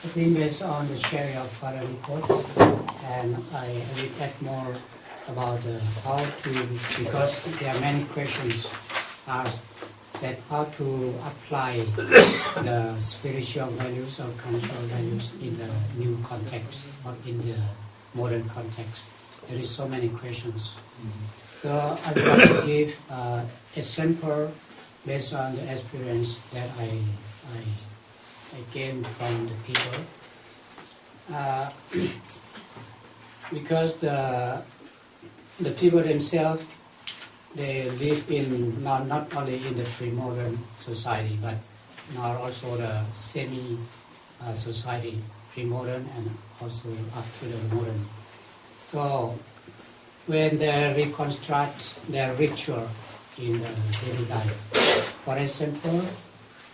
I think based on the sharing of Father report, and I will add more about how to, because there are many questions asked, that how to apply the spiritual values or cultural values in the new context or in the modern context. There is so many questions. So I want to give a sample based on the experience that I gained from the people. Because the people themselves, they live in not only in the pre-modern society, but now also the semi-society, pre-modern and also up to the modern. So when they reconstruct their ritual in the daily life, for example,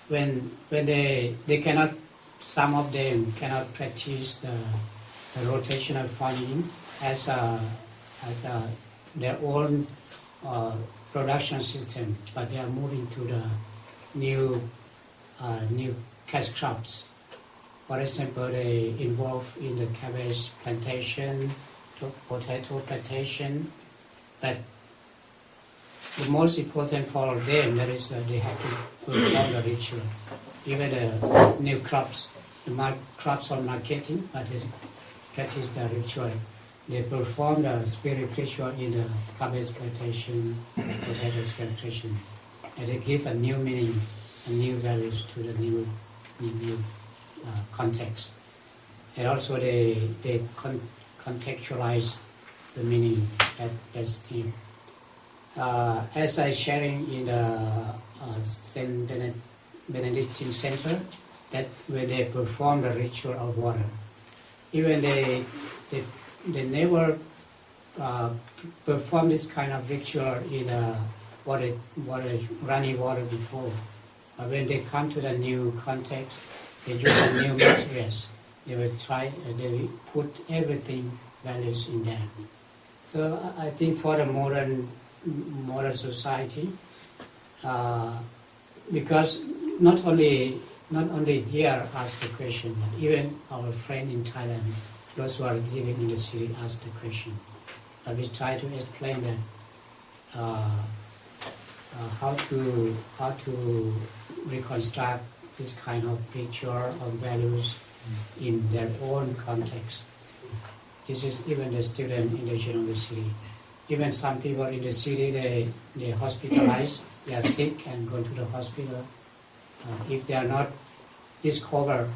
when they cannot, some of them cannot practice the rotational farming as their own production system, but they are moving to the new cash crops. For example, they involved in the cabbage plantation, potato plantation, but the most important for them that is they have to perform the ritual. Even the new crops, the crops are marketing, but they practice the ritual. They perform the spirit ritual in the cabbage plantation, potato plantation, and they give a new meaning and new values to the new context. And also they contextualize the meaning at that time. As I sharing in the Saint Benedictine Center, that when they perform the ritual of water, even they never perform this kind of ritual in running water before. But when they come to the new context, they use the new materials. They will they put everything values in there. So I think for the modern society, because not only here ask the question, but even our friend in Thailand, those who are living in the city, ask the question. But we try to explain that how to reconstruct this kind of picture of values in their own context. This is even the student in the university. Even some people in the city, they hospitalized, they are sick and go to the hospital. If they are not discovered,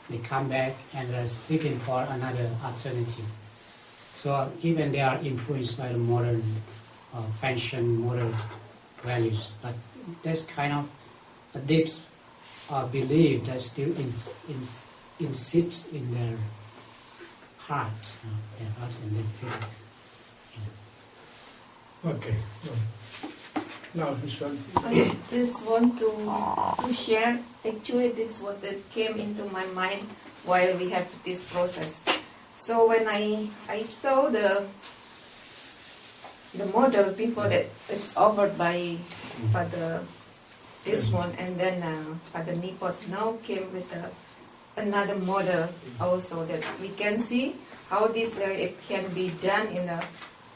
they come back and are seeking for another alternative. So even they are influenced by the modern fashion, modern values. But that's kind of a deep belief that still insists in their heart, and their feelings. Yeah. Okay. Now, I just want to share. Actually, this is what that came into my mind while we have this process. So when I saw the model before that, it's offered by Father this one, and then Father Nipot now came with another model also that we can see how this it can be done in a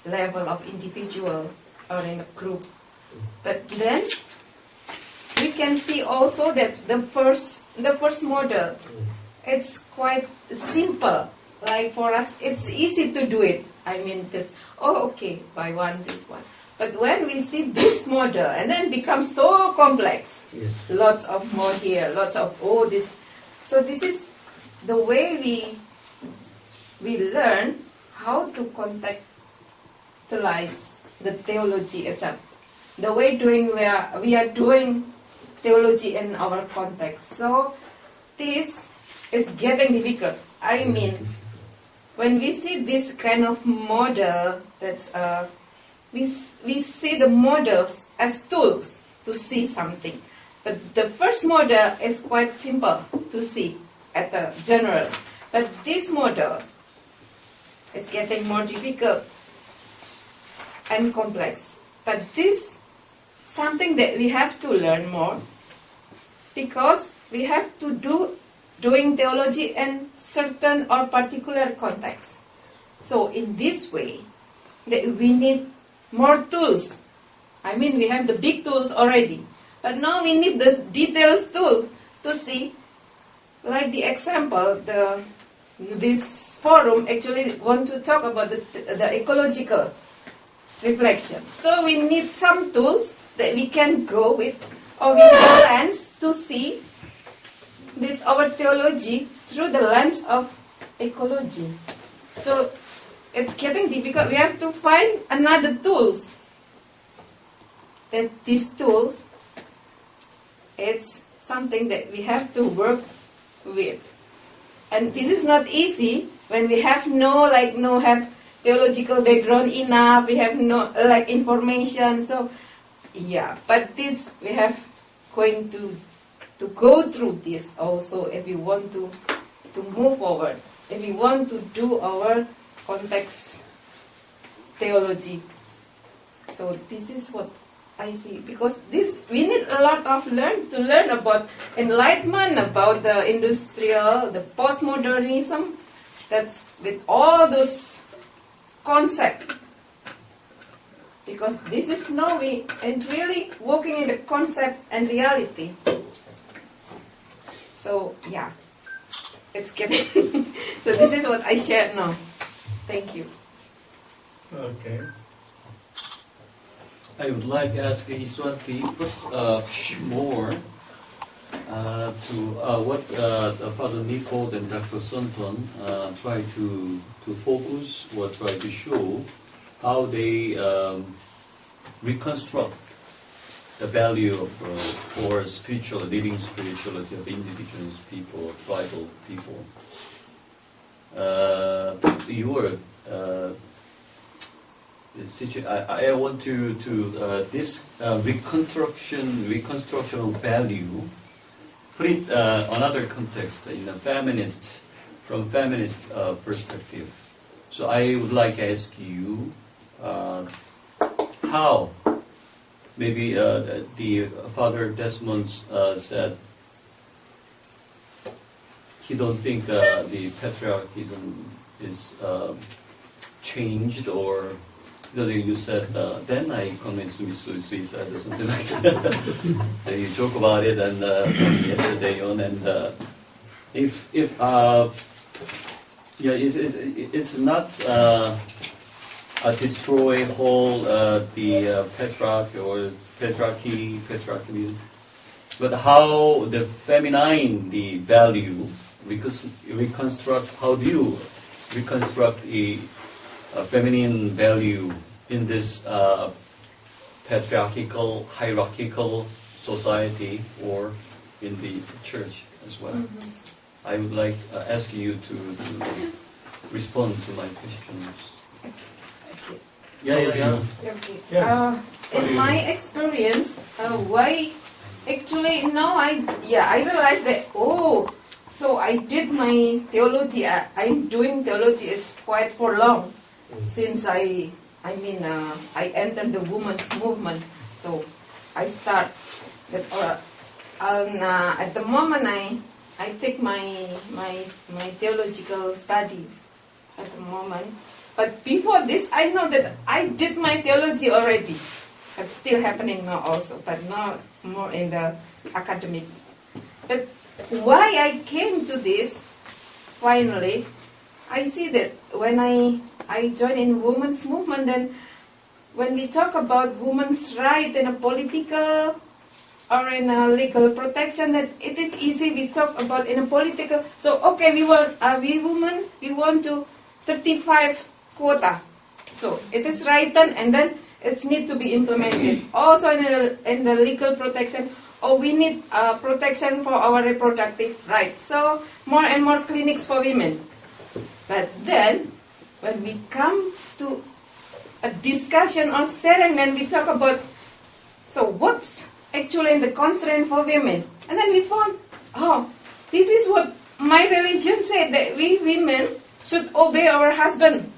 level of individual or in a group. But then we can see also that the first model, it's quite simple. Like for us, it's easy to do it. I mean, okay, by one, this one. But when we see this model, and then it becomes so complex. yes. Lots of more here, lots of this. So this is the way we learn how to contextualize the theology itself. The way we are doing theology in our context. So this is getting difficult. I mean, when we see this kind of model, that's we see the models as tools to see something. But the first model is quite simple to see at the general. But this model is getting more difficult and complex. But this something that we have to learn more, because we have to do doing theology in certain or particular context. So in this way, we need more tools. I mean, we have the big tools already, but now we need the detailed tools to see. Like the example, this forum actually want to talk about the ecological reflection. So we need some tools that we can go with, or we can lens to see this our theology through the lens of ecology. So it's getting difficult. We have to find another tools. That these tools, it's something that we have to work with. And this is not easy when we have no have theological background enough, we have no information. So yeah, but this we have going to go through this also if we want to move forward, if we want to do our context theology. So this is what I see, because this we need a lot of to learn about enlightenment, about the industrial, the postmodernism. That's with all those concepts, because this is knowing and really working in the concept and reality. So yeah, it's getting. So this is what I shared now. Thank you. Okay. I would like to ask Iswanti more to what Father Nifold and Dr. Sunthorn try to focus or try to show how they reconstruct the value of or living spirituality of indigenous people, tribal people. I want to this reconstruction of value, put it another context in a from feminist perspective. So I would like to ask you how maybe the Father Desmond said he don't think the patriarchism is changed, or you said, then I commit suicide or something like that. You joke about it, and yesterday on, and it's not destroy whole the patriarchy or patriarchy, but how the feminine, the value reconstruct. How do you reconstruct a feminine value in this patriarchal, hierarchical society, or in the church as well? Mm-hmm. I would like ask you to respond to my questions. Okay. Yeah. Okay. Yes. In my experience, why actually now I realized that so I did my theology. I'm doing theology. It's quite for long. Since I entered the women's movement, so I start that. At the moment, I take my theological study at the moment. But before this, I know that I did my theology already. It's still happening now also, but now more in the academic. But why I came to this, finally, I see that when I joined in women's movement, then when we talk about women's right in a political or in a legal protection, that it is easy. We talk about in a political. So okay, we women want to 35 quota. So it is written, and then it needs to be implemented. Also in the legal protection, we need protection for our reproductive rights. So more and more clinics for women. But then, when we come to a discussion or sharing, then we talk about, so what's actually the concern for women? And then we found, this is what my religion said, that we women should obey our husband.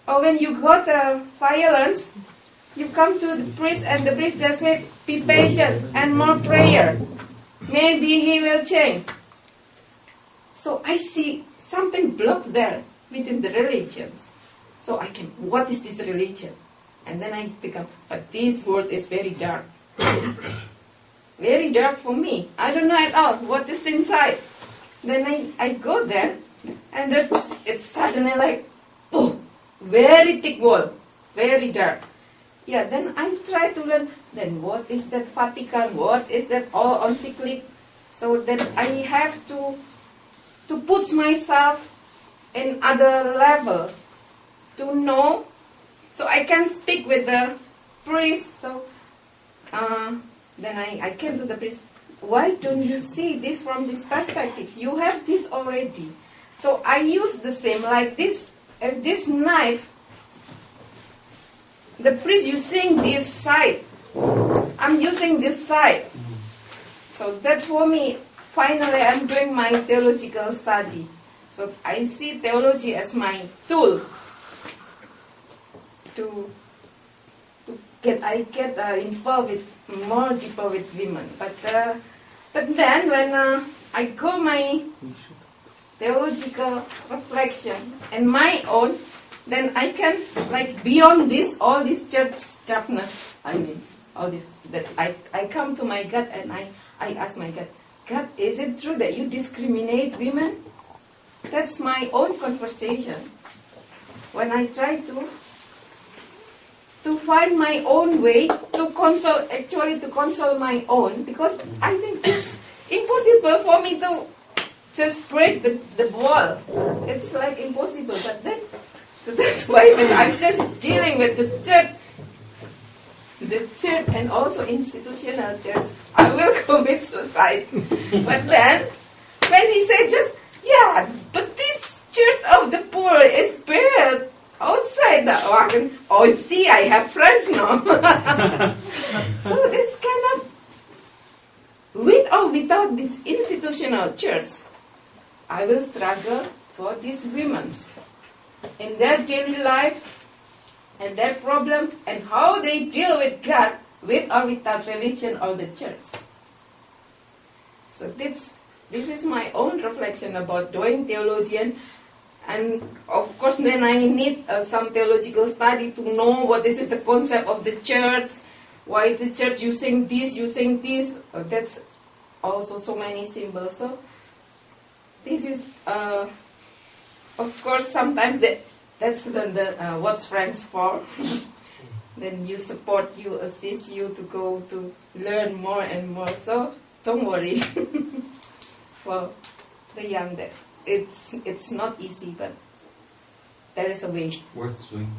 Or when you got violence, you come to the priest, and the priest just said, be patient and more prayer. Maybe he will change. I see something blocked there within the religions. So what is this religion? And then I become, but this world is very dark. Very dark for me. I don't know at all what is inside. Then I go there, and it's suddenly like, oh, very thick wall, very dark. Yeah, then I try to learn, then what is that Vatican, what is that all encyclic? So that I have to put myself in other level to know, so I can speak with the priest. So then I came to the priest. Why don't you see this from this perspective? You have this already. So I use the same like this. And this knife, the priest using this side. I'm using this side. So that's for me. Finally, I'm doing my theological study. So I see theology as my tool to get involved with more deeper with women. But then when I go my theological reflection and my own, then I can like beyond this all this church darkness. I mean all this that I come to my God and I ask my God, God, is it true that you discriminate women? That's my own conversation. When I try to find my own way to console my own, because I think it's impossible for me to just break the wall. It's like impossible. But then, so that's why when I'm just dealing with the church and also institutional church, I will commit suicide. But then, when he said just, yeah, but this church of the poor is built outside the wagon. Oh, see, I have friends now. So this kind of, with or without this institutional church, I will struggle for these women in their daily life and their problems and how they deal with God, with or without religion or the church. So this is my own reflection about doing theology, and of course then I need some theological study to know what is the concept of the church, why the church using this. That's also so many symbols. So this is, of course, sometimes that's the what's friends for. Then you support you, assist you to go to learn more and more. So don't worry for the young. It's not easy, but there is a way. Worth doing.